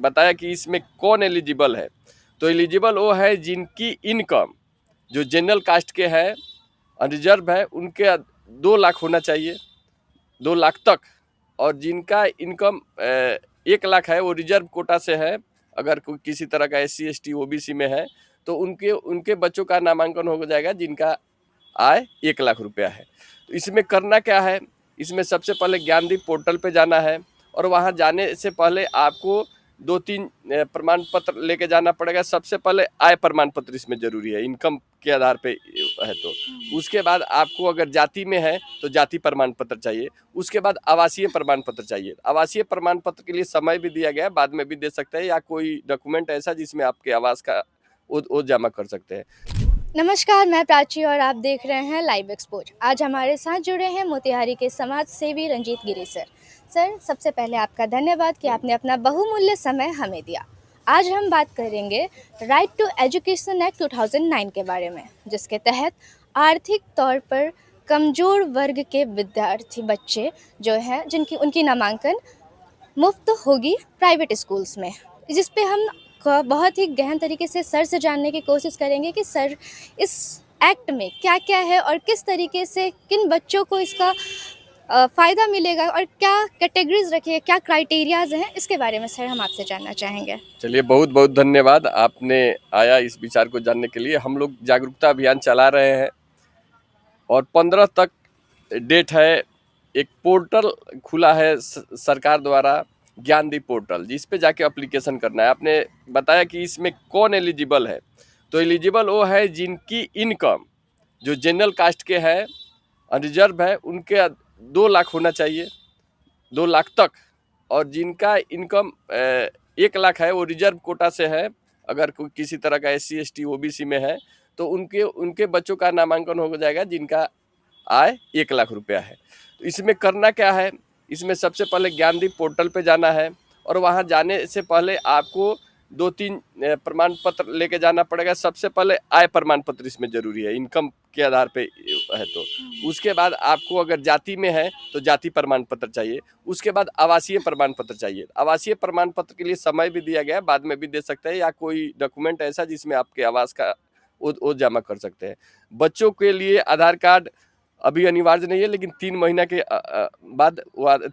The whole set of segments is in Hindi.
बताया कि इसमें कौन एलिजिबल है, तो एलिजिबल वो है जिनकी इनकम जो जनरल कास्ट के है, रिजर्व है, उनके 2 लाख होना चाहिए, 2 लाख तक। और जिनका इनकम 1 लाख है, वो रिजर्व कोटा से है, अगर कोई किसी तरह का SC ST OBC में है तो उनके उनके बच्चों का नामांकन हो जाएगा जिनका आय 1 लाख रुपया है। तो इसमें करना क्या है, इसमें सबसे पहले ज्ञानदीप पोर्टल पे जाना है और वहाँ जाने से पहले आपको 2-3 प्रमाण पत्र लेके जाना पड़ेगा। सबसे पहले आय प्रमाण पत्र इसमें जरूरी है, इनकम के आधार पे है। तो उसके बाद आपको अगर जाति में है तो जाति प्रमाण पत्र चाहिए। उसके बाद आवासीय प्रमाण पत्र चाहिए। आवासीय प्रमाण पत्र के लिए समय भी दिया गया है, बाद में भी दे सकते हैं, या कोई डॉक्यूमेंट ऐसा जिसमें आपके आवास का वो जमा कर सकते हैं। नमस्कार, मैं प्राची और आप देख रहे हैं लाइव एक्सपोज। आज हमारे साथ जुड़े हैं मोतिहारी के समाज सेवी रंजीत गिरी सर। सर, सबसे पहले आपका धन्यवाद कि आपने अपना बहुमूल्य समय हमें दिया। आज हम बात करेंगे राइट टू एजुकेशन एक्ट 2009 के बारे में, जिसके तहत आर्थिक तौर पर कमज़ोर वर्ग के विद्यार्थी बच्चे जो हैं उनकी नामांकन मुफ्त होगी प्राइवेट स्कूल्स में, जिस पे हम बहुत ही गहन तरीके से सर से जानने की कोशिश करेंगे कि सर इस एक्ट में क्या क्या है और किस तरीके से किन बच्चों को इसका फ़ायदा मिलेगा और क्या कैटेगरीज रखी है, क्या क्राइटेरियाज हैं, इसके बारे में सर हम आपसे जानना चाहेंगे। चलिए, बहुत बहुत धन्यवाद, आपने आया इस विचार को जानने के लिए। हम लोग जागरूकता अभियान चला रहे हैं और 15 तक डेट है। एक पोर्टल खुला है सरकार द्वारा, ज्ञानदीप पोर्टल, जिस पे जाके एप्लीकेशन करना है। आपने बताया कि इसमें कौन एलिजिबल है, तो एलिजिबल वो है जिनकी इनकम जो जनरल कास्ट के है, रिजर्व है, उनके 2 लाख होना चाहिए, 2 लाख तक। और जिनका इनकम 1 लाख है, वो रिजर्व कोटा से है, अगर कोई किसी तरह का SC ST OBC में है तो उनके बच्चों का नामांकन हो जाएगा जिनका आय 1 लाख रुपया है। तो इसमें करना क्या है, इसमें सबसे पहले ज्ञानदीप पोर्टल पे जाना है और वहाँ जाने से पहले आपको 2-3 प्रमाण पत्र लेके जाना पड़ेगा। सबसे पहले आय प्रमाण पत्र इसमें जरूरी है, इनकम के आधार पे है। तो उसके बाद आपको अगर जाति में है तो जाति प्रमाण पत्र चाहिए। उसके बाद आवासीय प्रमाण पत्र चाहिए। आवासीय प्रमाण पत्र के लिए समय भी दिया गया है, बाद में भी दे सकते हैं, या कोई डॉक्यूमेंट ऐसा जिसमें आपके आवास का वो जमा कर सकते हैं। बच्चों के लिए आधार कार्ड अभी अनिवार्य नहीं है, लेकिन 3 महीना के बाद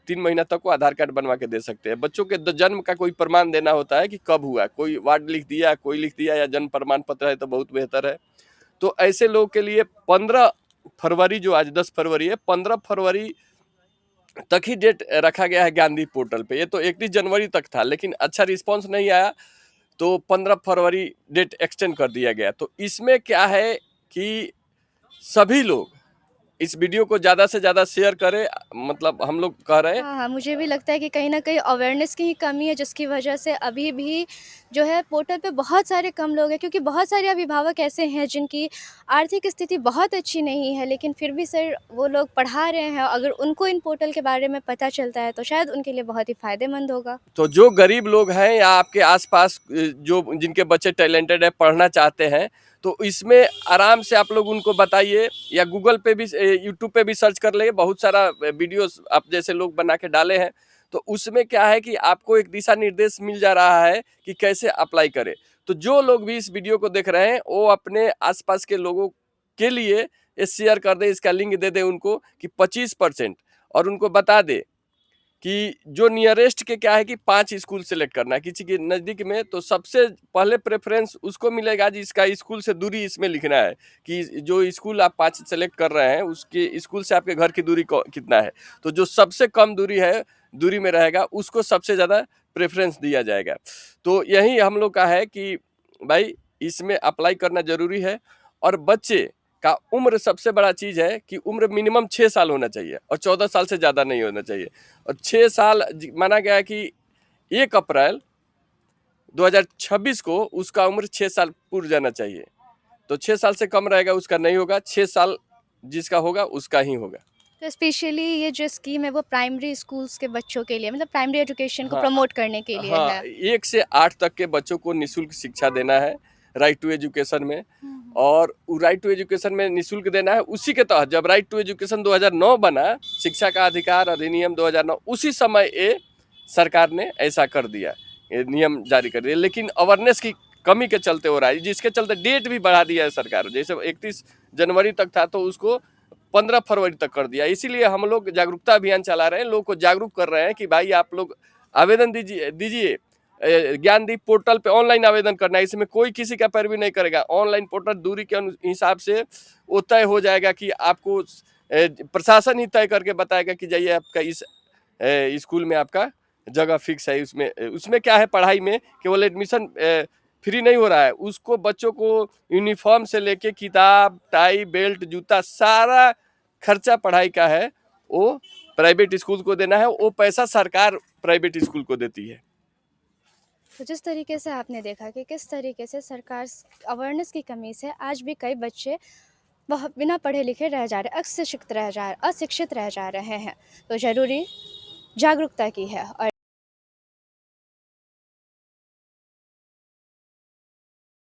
3 महीना तक वो आधार कार्ड बनवा के दे सकते हैं। बच्चों के जन्म का कोई प्रमाण देना होता है कि कब हुआ, कोई वार्ड लिख दिया, कोई लिख दिया, या जन्म प्रमाण पत्र है तो बहुत बेहतर है। तो ऐसे लोगों के लिए 15 फरवरी, जो आज 10 फरवरी है, 15 फरवरी तक ही डेट रखा गया है ज्ञानदीप पोर्टल पे। ये तो 31 जनवरी तक था, लेकिन अच्छा रिस्पॉन्स नहीं आया तो 15 फरवरी डेट एक्सटेंड कर दिया गया। तो इसमें क्या है कि सभी लोग इस वीडियो को ज़्यादा से ज़्यादा शेयर करें, मतलब हम लोग कह रहे हैं। हाँ, मुझे भी लगता है कि कहीं न कहीं अवेयरनेस की ही कमी है, जिसकी वजह से अभी भी जो है पोर्टल पे बहुत सारे कम लोग हैं, क्योंकि बहुत सारे अभिभावक ऐसे हैं जिनकी आर्थिक स्थिति बहुत अच्छी नहीं है, लेकिन फिर भी सर वो लोग पढ़ा रहे हैं। अगर उनको इन पोर्टल के बारे में पता चलता है तो शायद उनके लिए बहुत ही फ़ायदेमंद होगा। तो जो गरीब लोग हैं या आपके आसपास जो जिनके बच्चे टैलेंटेड है, पढ़ना चाहते हैं, तो इसमें आराम से आप लोग उनको बताइए, या गूगल पे भी, यूट्यूब पे भी सर्च कर लेंगे, बहुत सारा वीडियोस आप जैसे लोग बना के डाले हैं। तो उसमें क्या है कि आपको एक दिशा निर्देश मिल जा रहा है कि कैसे अप्लाई करें। तो जो लोग भी इस वीडियो को देख रहे हैं वो अपने आसपास के लोगों के लिए ये शेयर कर दें, इसका लिंक दे दें उनको कि 25%, और उनको बता दे कि जो नियरेस्ट के क्या है कि 5 स्कूल सेलेक्ट करना है किसी के नज़दीक में, तो सबसे पहले प्रेफरेंस उसको मिलेगा जिसका स्कूल से दूरी इसमें लिखना है कि जो स्कूल आप 5 सेलेक्ट कर रहे हैं उसके स्कूल से आपके घर की दूरी कितना है। तो जो सबसे कम दूरी में रहेगा उसको सबसे ज़्यादा प्रेफरेंस दिया जाएगा। तो यही हम लोग का है कि भाई इसमें अप्लाई करना ज़रूरी है। और बच्चे का उम्र सबसे बड़ा चीज़ है कि उम्र मिनिमम 6 साल होना चाहिए और 14 साल से ज़्यादा नहीं होना चाहिए। और 6 साल माना गया है कि 1 अप्रैल 2026 को उसका उम्र 6 साल पूरा जाना चाहिए। तो 6 साल से कम रहेगा उसका नहीं होगा, 6 साल जिसका होगा उसका ही होगा। तो स्पेशली ये जो स्कीम है वो प्राइमरी स्कूल्स के बच्चों के लिए, मतलब प्राइमरी एजुकेशन को हाँ, प्रमोट करने के लिए हाँ, है। 1 से 8 तक के बच्चों को निःशुल्क शिक्षा देना है राइट टू एजुकेशन में। और राइट टू एजुकेशन में निःशुल्क देना है। उसी के तहत जब राइट टू एजुकेशन 2009 बना, शिक्षा का अधिकार अधिनियम 2009, उसी समय ये सरकार ने ऐसा कर दिया। नियम जारी कर दिए, लेकिन अवेयरनेस की कमी के चलते हो रहा है, जिसके चलते डेट भी बढ़ा दिया है सरकार। जैसे 31 जनवरी तक था तो उसको 15 फरवरी तक कर दिया। इसीलिए हम लोग जागरूकता अभियान चला रहे हैं, लोगों को जागरूक कर रहे हैं कि भाई आप लोग आवेदन दीजिए ज्ञानदीप पोर्टल पे ऑनलाइन आवेदन करना है। इसमें कोई किसी का पैरवी नहीं करेगा। ऑनलाइन पोर्टल दूरी के हिसाब से वो तय हो जाएगा कि आपको प्रशासन ही तय करके बताएगा कि जाइए आपका इस स्कूल में आपका जगह फिक्स है। उसमें क्या है, पढ़ाई में केवल एडमिशन फ्री नहीं हो रहा है, उसको बच्चों को यूनिफॉर्म से लेके किताब, टाई, बेल्ट, जूता, सारा खर्चा पढ़ाई का है वो प्राइवेट स्कूल को देना है। वो पैसा सरकार प्राइवेट स्कूल को देती है। तो जिस तरीके से आपने देखा कि किस तरीके से सरकार अवेयरनेस की कमी से आज भी कई बच्चे वह बिना पढ़े लिखे रह जा रहे, अशिक्षित रह जा रहे हैं, तो ज़रूरी जागरूकता की है। और